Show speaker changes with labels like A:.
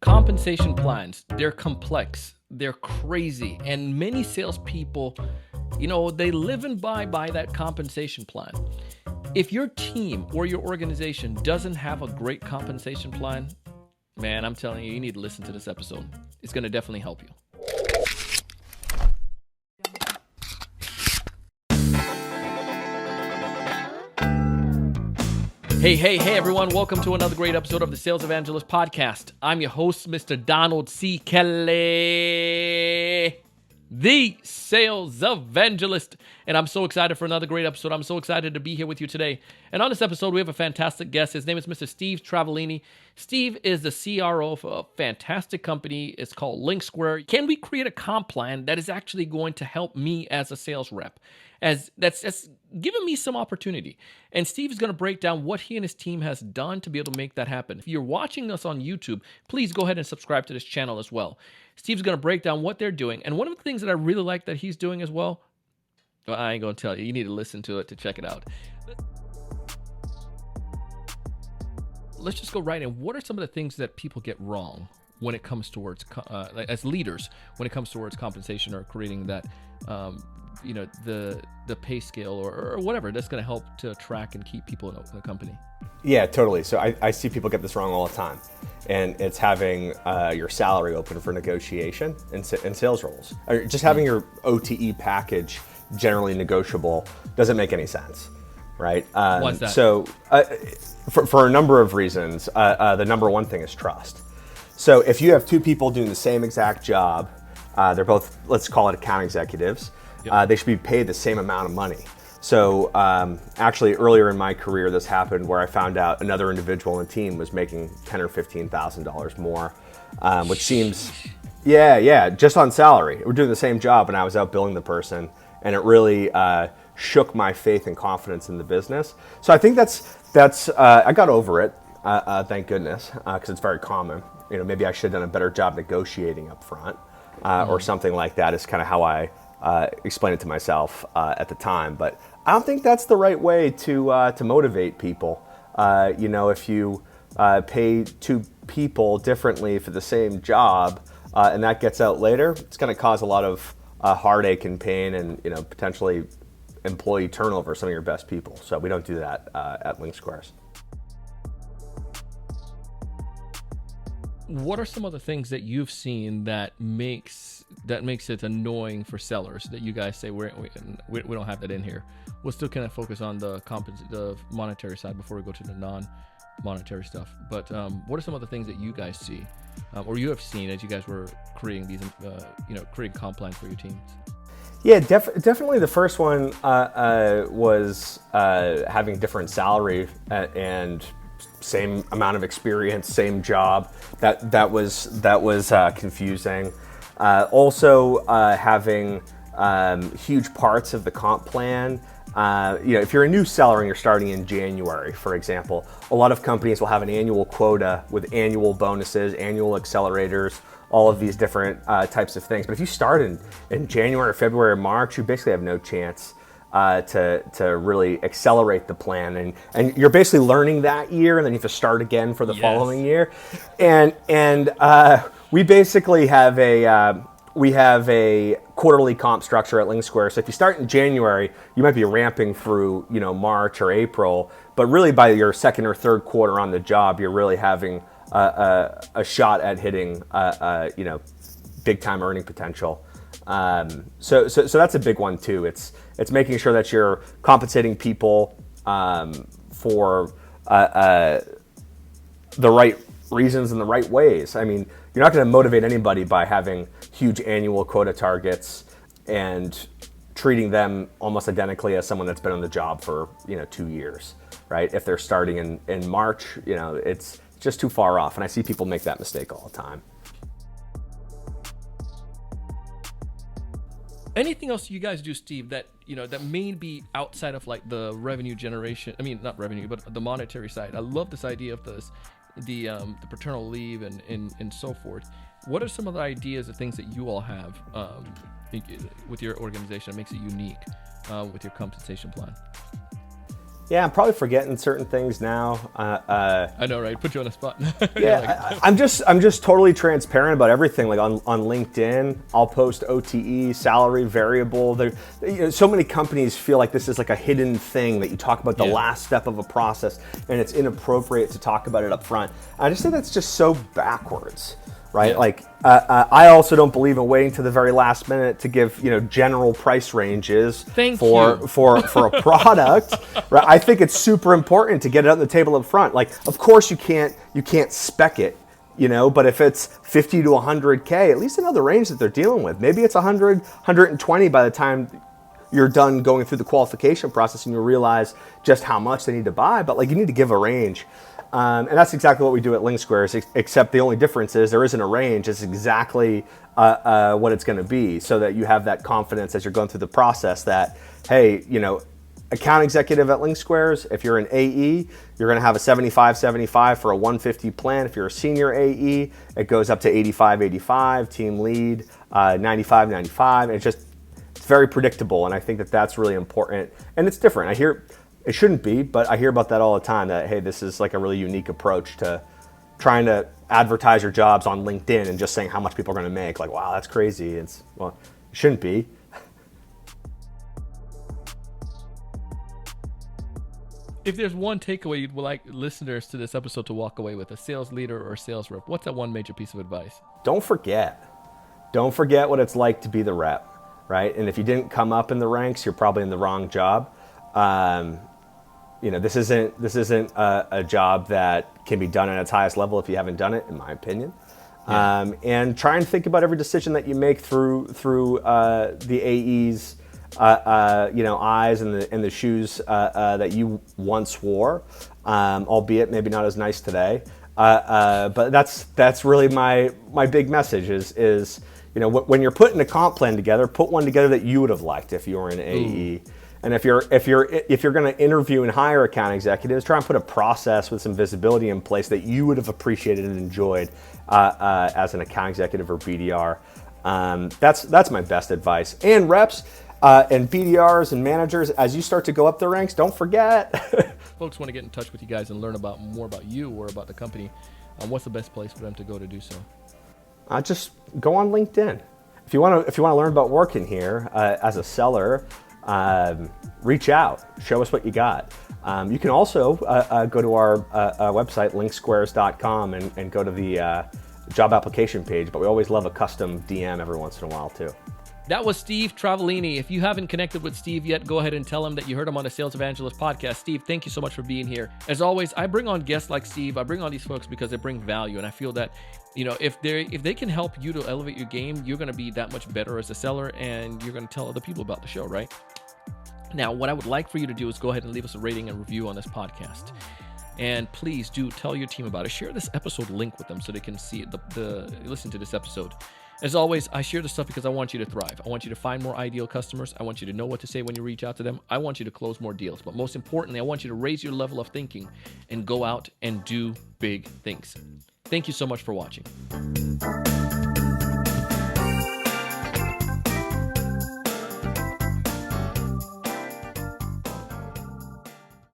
A: Compensation plans, they're complex, they're crazy, and many salespeople, they live and die by that compensation plan. If your team or your organization doesn't have a great compensation plan, man, I'm telling you, you need to listen to this episode. It's going to definitely help you. Hey, everyone. Welcome to another great episode of the Sales Evangelist podcast. I'm your host, Mr. Donald C. Kelly, the Sales Evangelist. And I'm so excited for another great episode. I'm so excited to be here with you today. And on this episode, we have a fantastic guest. His name is Mr. Steve Travaglini. Steve is the CRO of a fantastic company. It's called LinkSquares. Can we create a comp plan that is actually going to help me as a sales rep? That's given me some opportunity. And Steve is going to break down what he and his team has done to be able to make that happen. If you're watching us on YouTube, please go ahead and subscribe to this channel as well. Steve's going to break down what they're doing. And one of the things that I really like that he's doing as well, I ain't going to tell you. You need to listen to it to check it out. Let's just go right in. What are some of the things that people get wrong when it comes towards, as leaders, when it comes towards compensation or creating that, the pay scale or whatever that's going to help to attract and keep people in the company?
B: Yeah, totally. So I see people get this wrong all the time. And it's having your salary open for negotiation in sales roles. Or just having your OTE package generally negotiable doesn't make any sense, right?
A: Why is that?
B: So for a number of reasons, the number one thing is trust. So if you have two people doing the same exact job, they're both, let's call it account executives, yep. They should be paid the same amount of money. So actually earlier in my career, this happened where I found out another individual in the team was making $10,000 or $15,000 more, which seems, just on salary. We're doing the same job and I was outbilling the person, and it really shook my faith and confidence in the business. So I think that's I got over it, thank goodness, because it's very common. Maybe I should have done a better job negotiating up front, or something like that is kind of how I explained it to myself at the time. But I don't think that's the right way to motivate people. If you pay two people differently for the same job, and that gets out later, it's going to cause a lot of heartache and pain, and potentially employee turnover, some of your best people. So we don't do that at LinkSquares.
A: What are some of the things that you've seen that makes it annoying for sellers that you guys say we don't have that in here? We'll still kind of focus on the monetary side before we go to the non-monetary stuff. But what are some of the things that you guys see, or you have seen as you guys were creating these, creating comp plans for your teams?
B: Yeah, definitely. The first one was having different salary and same amount of experience, same job. That was confusing. Also, having huge parts of the comp plan. If you're a new seller and you're starting in January, for example, a lot of companies will have an annual quota with annual bonuses, annual accelerators, all of these different types of things. But if you start in January, February, or March, you basically have no chance to really accelerate the plan, and you're basically learning that year, and then you have to start again for the following year. And we basically have a quarterly comp structure at LinkSquares. So if you start in January, you might be ramping through March or April, but really by your second or third quarter on the job, you're really having a shot at hitting big time earning potential. So that's a big one too. It's making sure that you're compensating people for the right reasons and the right ways. I mean, you're not going to motivate anybody by having huge annual quota targets and treating them almost identically as someone that's been on the job for 2 years, right? If they're starting in March, it's just too far off, and I see people make that mistake all the time.
A: Anything else you guys do, Steve, that that may be outside of like the revenue generation? I mean, not revenue, but the monetary side. I love this idea of the paternal leave and so forth. What are some of the ideas or things that you all have with your organization that makes it unique with your compensation plan?
B: Yeah, I'm probably forgetting certain things now.
A: I know, right? Put you on the spot.
B: Yeah, I'm just totally transparent about everything. Like on LinkedIn, I'll post OTE, salary, variable. So many companies feel like this is like a hidden thing that you talk about the last step of a process, and it's inappropriate to talk about it up front. I just think that's just so backwards. Right, like I also don't believe in waiting to the very last minute to give general price ranges for a product. Right, I think it's super important to get it on the table up front. Like, of course you can't spec it, but if it's 50 to 100K, at least know the range that they're dealing with. Maybe it's 100, 120 by the time you're done going through the qualification process and you realize just how much they need to buy. But like, you need to give a range. And that's exactly what we do at LinkSquares, except the only difference is there isn't a range. It's exactly what it's going to be, so that you have that confidence as you're going through the process that, hey, account executive at LinkSquares, if you're an AE, you're going to have a 75-75 for a 150 plan. If you're a senior AE, it goes up to 85-85, team lead, 95-95. It's very predictable, and I think that that's really important. And it's different. It shouldn't be, but I hear about that all the time, that, hey, this is like a really unique approach to trying to advertise your jobs on LinkedIn and just saying how much people are going to make. Like, wow, that's crazy. Well, it shouldn't be.
A: If there's one takeaway you'd like listeners to this episode to walk away with, a sales leader or sales rep, what's that one major piece of advice? Don't forget
B: what it's like to be the rep, right? And if you didn't come up in the ranks, you're probably in the wrong job. This isn't a job that can be done at its highest level if you haven't done it, in my opinion. Yeah. And try and think about every decision that you make through the AE's eyes and the shoes that you once wore, albeit maybe not as nice today. But that's really my big message is when you're putting a comp plan together, put one together that you would have liked if you were an AE. Ooh. And if you're going to interview and hire account executives, try and put a process with some visibility in place that you would have appreciated and enjoyed as an account executive or BDR. That's my best advice. And reps and BDRs and managers, as you start to go up the ranks, don't forget.
A: Folks want to get in touch with you guys and learn more about you or about the company. What's the best place for them to go to do so?
B: Just go on LinkedIn. If you want to learn about working here as a seller. Reach out, show us what you got. You can also go to our website, linksquares.com, and go to the job application page, but we always love a custom DM every once in a while too.
A: That was Steve Travaglini. If you haven't connected with Steve yet, go ahead and tell him that you heard him on the Sales Evangelist podcast. Steve, thank you so much for being here. As always, I bring on guests like Steve. I bring on these folks because they bring value, and I feel that if they can help you to elevate your game, you're going to be that much better as a seller, and you're going to tell other people about the show, right? Now, what I would like for you to do is go ahead and leave us a rating and review on this podcast. And please do tell your team about it. Share this episode link with them so they can see listen to this episode. As always, I share this stuff because I want you to thrive. I want you to find more ideal customers. I want you to know what to say when you reach out to them. I want you to close more deals. But most importantly, I want you to raise your level of thinking and go out and do big things. Thank you so much for watching.